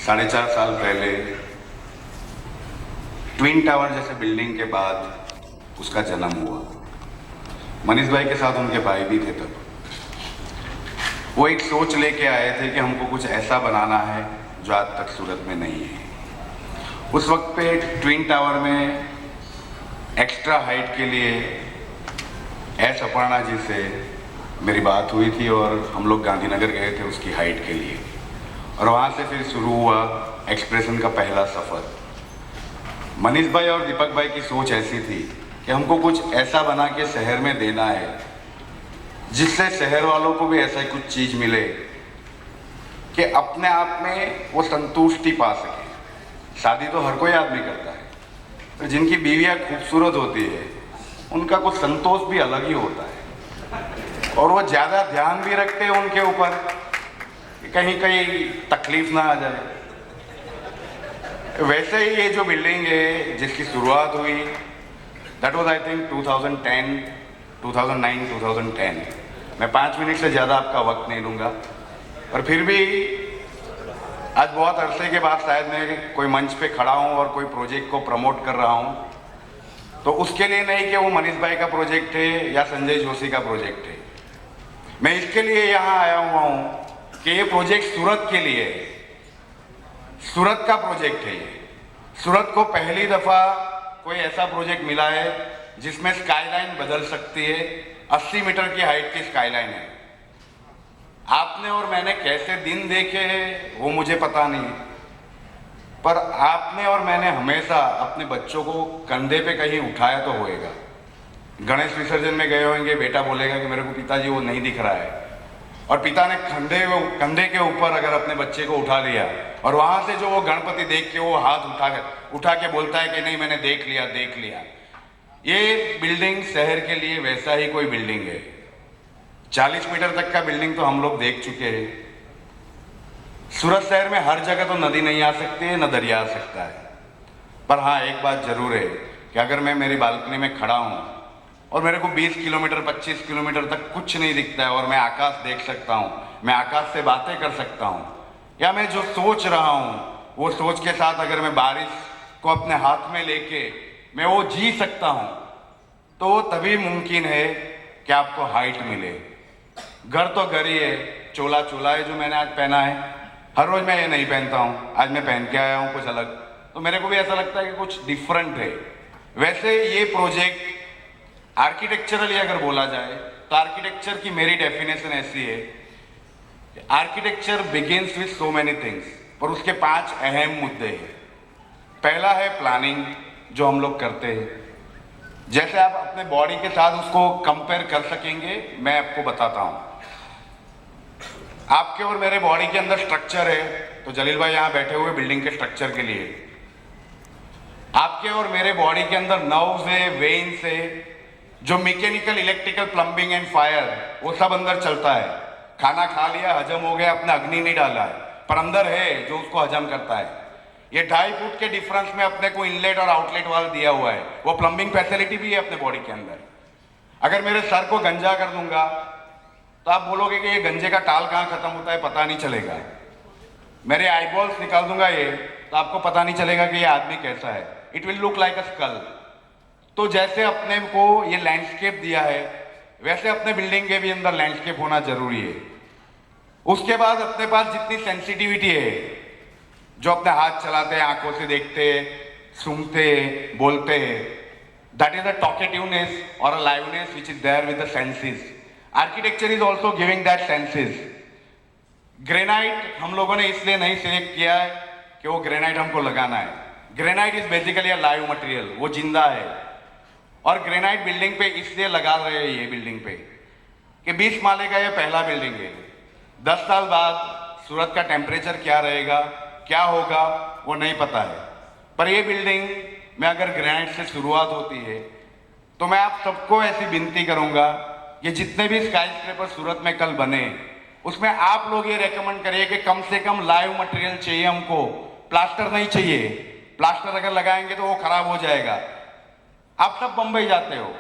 4.5 साल पहले twin tower जैसे बिल्डिंग के बाद उसका जन्म हुआ। मनीष भाई के साथ उनके भाई भी थे। तब वो एक सोच लेके आए थे कि हमको कुछ ऐसा बनाना है जो आज तक सूरत में नहीं है। उस वक्त पे ट्विन टावर में एक्स्ट्रा हाइट के लिए एस अपर्णा जी से मेरी बात हुई थी और हम लोग गांधीनगर गए थे उसकी हाइट के लिए, और वहाँ से फिर शुरू हुआ एक्सप्रेशन का पहला सफ़र। मनीष भाई और दीपक भाई की सोच ऐसी थी कि हमको कुछ ऐसा बना के शहर में देना है जिससे शहर वालों को भी ऐसा ही कुछ चीज़ मिले कि अपने आप में वो संतुष्टि पा सके। शादी तो हर कोई आदमी करता है, पर जिनकी बीवियाँ खूबसूरत होती है उनका कुछ संतोष भी अलग ही होता है, और वो ज़्यादा ध्यान भी रखते हैं उनके ऊपर कि कहीं कहीं तकलीफ ना आ जाए। वैसे ही ये जो बिल्डिंग है जिसकी शुरुआत हुई, दैट वाज आई थिंक 2009 2010। मैं 5 मिनट से ज़्यादा आपका वक्त नहीं लूँगा, पर फिर भी आज बहुत अरसे के बाद शायद मैं कोई मंच पे खड़ा हूँ और कोई प्रोजेक्ट को प्रमोट कर रहा हूँ, तो उसके लिए नहीं कि वो मनीष भाई का प्रोजेक्ट है या संजय जोशी का प्रोजेक्ट है। मैं इसके लिए यहाँ आया हुआ हूँ कि ये प्रोजेक्ट सूरत के लिए है, सूरत का प्रोजेक्ट है। ये सूरत को पहली दफ़ा कोई ऐसा प्रोजेक्ट मिला है जिसमें स्काईलाइन बदल सकती है। 80 मीटर की हाइट की स्काईलाइन है। आपने और मैंने कैसे दिन देखे हैं वो मुझे पता नहीं, पर आपने और मैंने हमेशा अपने बच्चों को कंधे पे कहीं उठाया तो होएगा। गणेश विसर्जन में गए होंगे, बेटा बोलेगा कि मेरे को पिताजी वो नहीं दिख रहा है, और पिता ने कंधे के ऊपर अगर अपने बच्चे को उठा लिया और वहां से जो वो गणपति देख के वो हाथ उठा के बोलता है कि नहीं मैंने देख लिया देख लिया। ये बिल्डिंग शहर के लिए वैसा ही कोई बिल्डिंग है। 40 मीटर तक का बिल्डिंग तो हम लोग देख चुके हैं। सूरत शहर में हर जगह तो नदी नहीं आ सकती है, न दरिया आ सकता है, पर हाँ एक बात जरूर है कि अगर मैं मेरी बालकनी में खड़ा हूँ और मेरे को 20 किलोमीटर 25 किलोमीटर तक कुछ नहीं दिखता है और मैं आकाश देख सकता हूँ, मैं आकाश से बातें कर सकता हूँ, या मैं जो सोच रहा हूँ वो सोच के साथ अगर मैं बारिश को अपने हाथ में लेके मैं वो जी सकता हूँ, तो वो तभी मुमकिन है कि आपको हाइट मिले। घर तो घर ही है, चोला चोला है जो मैंने आज पहना है। हर रोज मैं ये नहीं पहनता हूँ, आज मैं पहन के आया हूँ कुछ अलग, तो मेरे को भी ऐसा लगता है कि कुछ डिफरेंट है। वैसे ये प्रोजेक्ट आर्किटेक्चरली अगर बोला जाए तो आर्किटेक्चर की मेरी डेफिनेशन ऐसी है, architecture begins with so many things, पर उसके 5 अहम मुद्दे हैं। पहला है प्लानिंग, जो हम लोग करते हैं। जैसे आप अपने बॉडी के साथ उसको कंपेयर कर सकेंगे, मैं आपको बताता हूं। आपके और मेरे बॉडी के अंदर स्ट्रक्चर है, तो जलील भाई यहां बैठे हुए बिल्डिंग के स्ट्रक्चर के लिए। आपके और मेरे बॉडी के अंदर नर्व्स है, वेन्स है, जो mechanical, electrical, plumbing and fire वो सब अंदर चलता है। खाना खा लिया, हजम हो गया, अपने अग्नि नहीं डाला है, पर अंदर है जो उसको हजम करता है। ये 2.5 फुट के डिफरेंस में अपने को इनलेट और आउटलेट वाल दिया हुआ है, वो प्लम्बिंग फैसिलिटी भी है अपने बॉडी के अंदर। अगर मेरे सर को गंजा कर दूंगा तो आप बोलोगे कि ये गंजे का टाल कहाँ खत्म होता है, पता नहीं चलेगा। मेरे आईबॉल्स निकाल दूंगा ये, तो आपको पता नहीं चलेगा कि ये आदमी कैसा है। It will look like a skull. तो जैसे अपने को ये लैंडस्केप दिया है, वैसे अपने बिल्डिंग के भी अंदर लैंडस्केप होना जरूरी है। उसके बाद अपने पास जितनी सेंसिटिविटी है, जो अपने हाथ चलाते हैं, आंखों से देखते हैं, सूंघते हैं, बोलते हैं, दैट इज अ टॉकेटिवनेस और a liveness which is there with the senses. Architecture is also giving that senses. Granite हम लोगों ने इसलिए नहीं सिलेक्ट किया है कि वो ग्रेनाइट हमको लगाना है। Granite is basically a live material, वो जिंदा है। और ग्रेनाइट बिल्डिंग पे इसलिए लगा रहे हैं ये बिल्डिंग पे कि 20 माले का ये पहला बिल्डिंग है। 10 साल बाद सूरत का टेम्परेचर क्या रहेगा, क्या होगा, वो नहीं पता है, पर ये बिल्डिंग में अगर ग्रेनाइट से शुरुआत होती है तो मैं आप सबको ऐसी विनती करूंगा कि जितने भी स्काई स्क्रैपर सूरत में कल बने, उसमें आप लोग ये रेकमेंड करिए कि कम से कम लाइव मटेरियल चाहिए हमको, प्लास्टर नहीं चाहिए। प्लास्टर अगर लगाएंगे तो वो खराब हो जाएगा। आप सब बंबई जाते हो,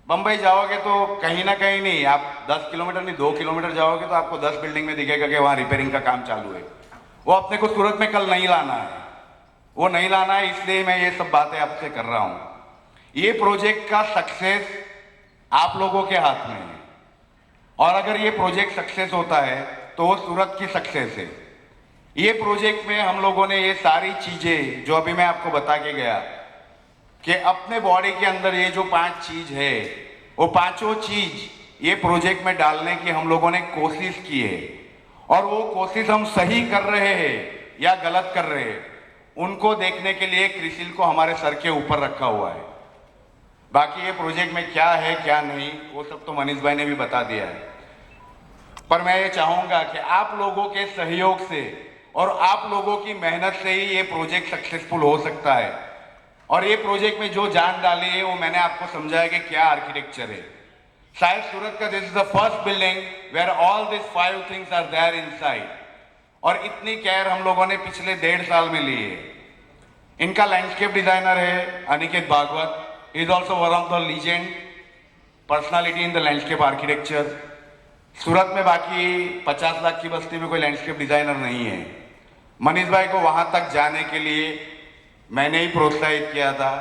बंबई जाओगे तो कहीं ना कहीं नहीं, आप 10 किलोमीटर नहीं 2 किलोमीटर जाओगे तो आपको 10 बिल्डिंग में दिखेगा कि वहाँ रिपेयरिंग का काम चालू है। वो अपने को सूरत में कल नहीं लाना है, वो नहीं लाना है, इसलिए मैं ये सब बातें आपसे कर रहा हूं। ये प्रोजेक्ट का सक्सेस आप लोगों के हाथ में है, और अगर ये प्रोजेक्ट सक्सेस होता है तो वो सूरत की सक्सेस है। ये प्रोजेक्ट में हम लोगों ने ये सारी चीजें जो अभी मैं आपको बता के गया कि अपने बॉडी के अंदर ये जो 5 चीज है, वो पांचों चीज ये प्रोजेक्ट में डालने की हम लोगों ने कोशिश की है, और वो कोशिश हम सही कर रहे हैं या गलत कर रहे हैं उनको देखने के लिए क्रिसिल को हमारे सर के ऊपर रखा हुआ है। बाकी ये प्रोजेक्ट में क्या है क्या नहीं वो सब तो मनीष भाई ने भी बता दिया है, पर मैं ये चाहूंगा कि आप लोगों के सहयोग से और आप लोगों की मेहनत से ही ये प्रोजेक्ट सक्सेसफुल हो सकता है। और ये प्रोजेक्ट में जो जान डाली है वो मैंने आपको समझाया कि क्या आर्किटेक्चर है। शायद सूरत का this is the first building where all this 5 things are there inside, और इतनी केयर हम लोगों ने पिछले 1.5 साल में ली है। इनका लैंडस्केप डिजाइनर है Aniket Bhagwat, is also one of the legend personality in the landscape architecture. Surat में बाकी 50 लाख की बस्ती में कोई लैंडस्केप डिजाइनर नहीं है। मनीष भाई को वहां तक जाने के लिए मैंने ही प्रोत्साहित किया था।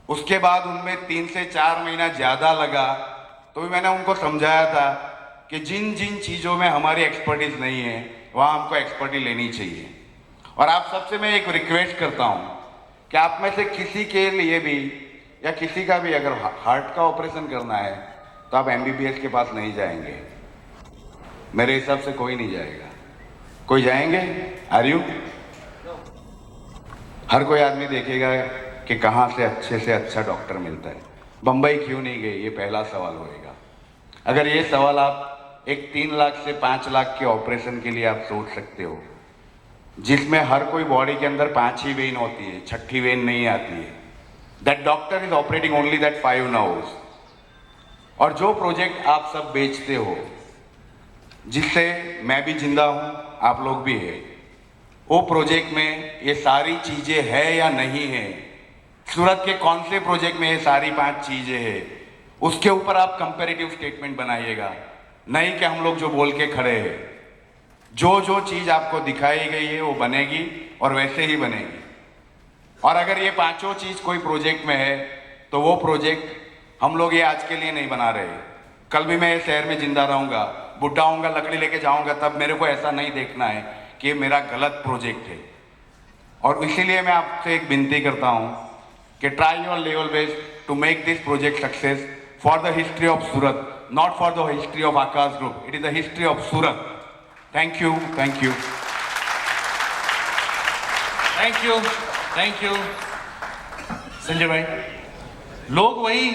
उसके बाद उनमें 3 से 4 महीना ज्यादा लगा, तो भी मैंने उनको समझाया था कि जिन जिन चीजों में हमारी एक्सपर्टीज नहीं है वहां हमको एक्सपर्टीज लेनी चाहिए। और आप सबसे मैं एक रिक्वेस्ट करता हूं कि आप में से किसी के लिए भी या किसी का भी अगर हार्ट का ऑपरेशन करना है तो आप MBBS के पास नहीं जाएंगे, मेरे हिसाब से कोई नहीं जाएगा। कोई जाएंगे? Are you? हर कोई आदमी देखेगा कि कहाँ से अच्छा डॉक्टर मिलता है। बंबई क्यों नहीं गए, ये पहला सवाल होएगा। अगर ये सवाल आप एक 3 लाख से 5 लाख के ऑपरेशन के लिए आप सोच सकते हो, जिसमें हर कोई बॉडी के अंदर 5 ही वेन होती है, 6ठी वेन नहीं आती है, that doctor is operating only that 5 nerves. और जो प्रोजेक्ट आप सब बेचते हो, जिससे मैं भी जिंदा हूं, आप लोग भी है, वो प्रोजेक्ट में ये सारी चीजें है या नहीं है, सूरत के कौन से प्रोजेक्ट में ये सारी 5 चीजें है, उसके ऊपर आप कंपैरेटिव स्टेटमेंट बनाइएगा। नहीं कि हम लोग जो बोल के खड़े हैं। जो जो चीज आपको दिखाई गई है वो बनेगी और वैसे ही बनेगी। और अगर ये 5 चीज कोई प्रोजेक्ट में है तो वो प्रोजेक्ट हम लोग ये आज के लिए नहीं बना रहे। कल भी मैं इस शहर में जिंदा रहूंगा, बुढ़ा होऊंगा, लकड़ी लेके जाऊंगा, तब मेरे को ऐसा नहीं देखना है कि मेरा गलत प्रोजेक्ट है। और इसीलिए मैं आपसे एक विनती करता हूं कि try your level best to make this project success for the history of Surat, not for the history of Aakash group, it is the history of Surat. Thank you, thank you, thank you, thank you. Sanjay भाई, लोग वही